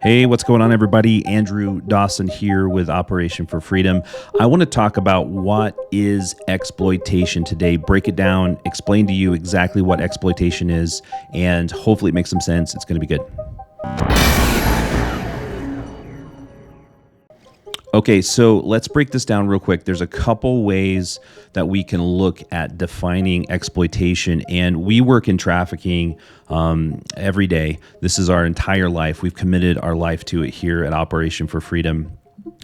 Hey, what's going on, everybody? Andrew Dawson here with Operation for Freedom. I want to talk about what is exploitation today, break it down, explain to you exactly what exploitation is, and hopefully it makes some sense. It's going to be good. Okay, so let's break this down real quick. There's a couple ways that we can look at defining exploitation, and we work in trafficking every day. This is our entire life. We've committed our life to it here at Operation for Freedom.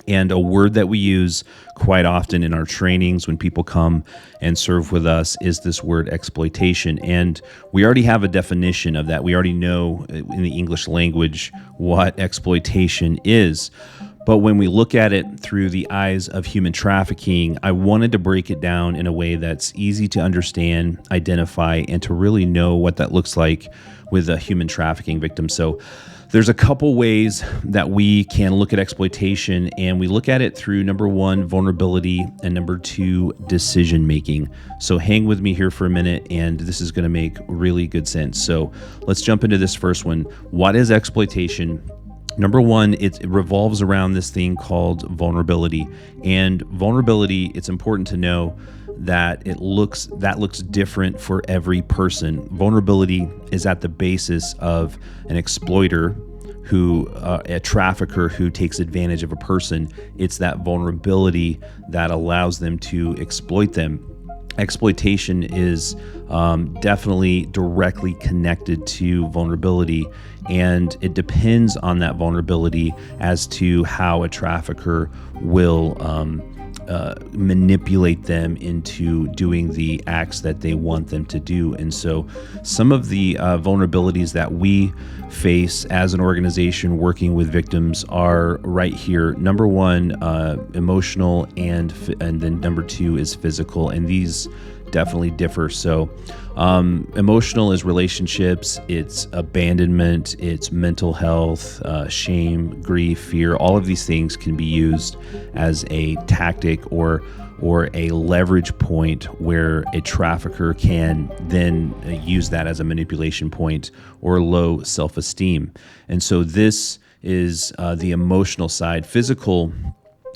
And a word that we use quite often in our trainings when people come and serve with us is this word exploitation. And we already have a definition of that. We already know in the English language what exploitation is. But when we look at it through the eyes of human trafficking, I wanted to break it down in a way that's easy to understand, identify, and to really know what that looks like with a human trafficking victim. So there's a couple ways that we can look at exploitation, and we look at it through number one, vulnerability, and number two, decision making. So hang with me here for a minute, and this is going to make really good sense. So let's jump into this first one. What is exploitation? Number one, it revolves around this thing called vulnerability. And vulnerability, it's important to know that it looks different for every person. Vulnerability is at the basis of an exploiter a trafficker who takes advantage of a person. It's that vulnerability that allows them to exploit them. Exploitation is definitely directly connected to vulnerability, and it depends on that vulnerability as to how a trafficker will manipulate them into doing the acts that they want them to do. And so some of the vulnerabilities that we face as an organization working with victims are right here. Number one, emotional, and then number two is physical, and these definitely differ. So emotional is relationships, it's abandonment, it's mental health, shame, grief, fear. All of these things can be used as a tactic or a leverage point where a trafficker can then use that as a manipulation point or low self-esteem. And so this is the emotional side. Physical,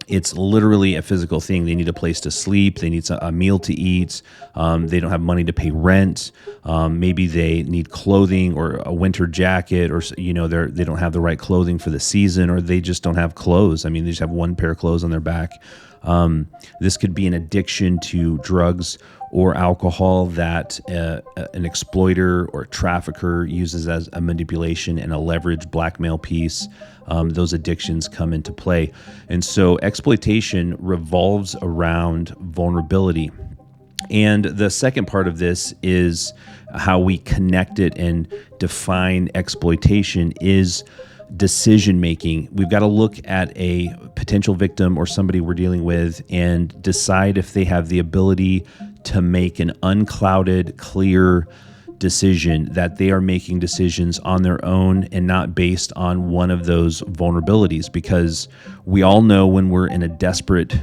it's literally a physical thing. They need a place to sleep. They need a meal to eat. They don't have money to pay rent. Maybe they need clothing or a winter jacket, or they don't have the right clothing for the season, or they just don't have clothes. I mean, they just have one pair of clothes on their back. This could be an addiction to drugs or alcohol that an exploiter or a trafficker uses as a manipulation and a leverage blackmail piece. Those addictions come into play. And so exploitation revolves around vulnerability. And the second part of this is how we connect it and define exploitation is decision making. We've got to look at a potential victim or somebody we're dealing with and decide if they have the ability to make an unclouded, clear decision, that they are making decisions on their own and not based on one of those vulnerabilities. Because we all know when we're in a desperate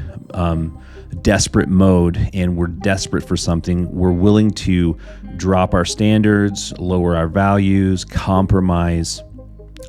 mode and we're desperate for something, we're willing to drop our standards, lower our values, compromise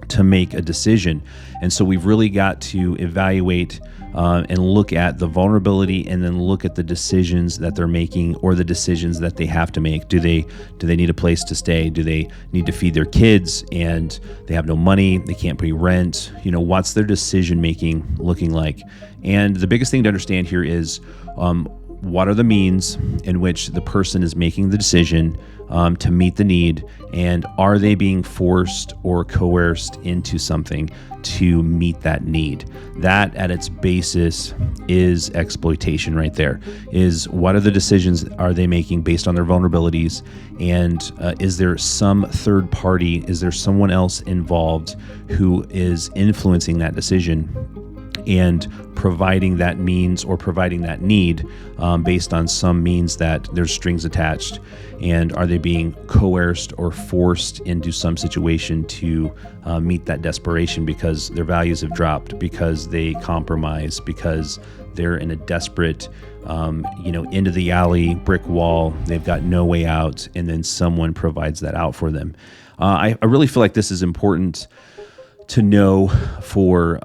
to make a decision. And so we've really got to evaluate and look at the vulnerability, and then look at the decisions that they're making or the decisions that they have to make. Do they need a place to stay? Do they need to feed their kids and they have no money? They can't pay rent. What's their decision making looking like? And the biggest thing to understand here is what are the means in which the person is making the decision to meet the need, and are they being forced or coerced into something to meet that need? That at its basis is exploitation right there. Is what are the decisions are they making based on their vulnerabilities, and is there some third party, is there someone else involved who is influencing that decision and providing that means or providing that need based on some means that there's strings attached? And are they being coerced or forced into some situation to meet that desperation because their values have dropped, because they compromise, because they're in a desperate into the alley, brick wall, they've got no way out, and then someone provides that out for them? I really feel like this is important to know for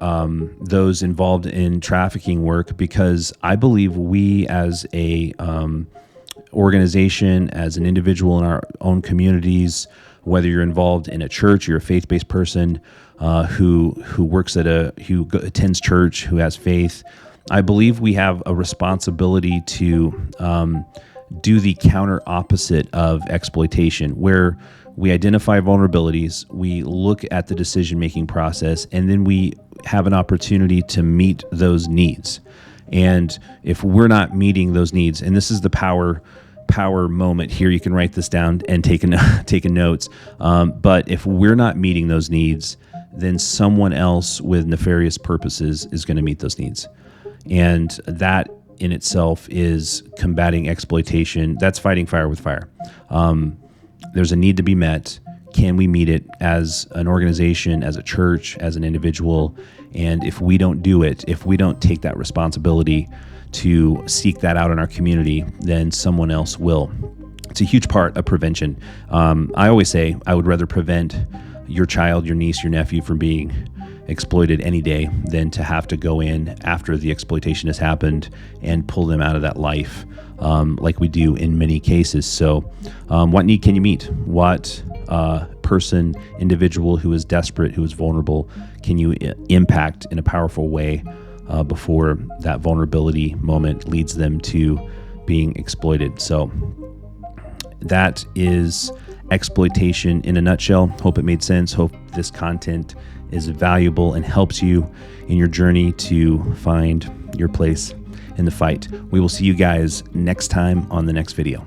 those involved in trafficking work, because I believe we as a organization, as an individual in our own communities, whether you're involved in a church, you're a faith-based person who works who attends church, who has faith, I believe we have a responsibility to do the counter opposite of exploitation, where we identify vulnerabilities, we look at the decision-making process, and then we have an opportunity to meet those needs. And if we're not meeting those needs, and this is the power moment here, you can write this down and take notes. But if we're not meeting those needs, then someone else with nefarious purposes is going to meet those needs. And that in itself is combating exploitation. That's fighting fire with fire. There's a need to be met. Can we meet it as an organization, as a church, as an individual? And if we don't do it, if we don't take that responsibility to seek that out in our community, then someone else will. It's a huge part of prevention. I always say I would rather prevent your child, your niece, your nephew from being exploited any day than to have to go in after the exploitation has happened and pull them out of that life, like we do in many cases. So what need can you meet? What person, individual who is desperate, who is vulnerable, can you impact in a powerful way before that vulnerability moment leads them to being exploited? So that is exploitation in a nutshell. Hope it made sense. Hope this content is valuable and helps you in your journey to find your place in the fight. We will see you guys next time on the next video.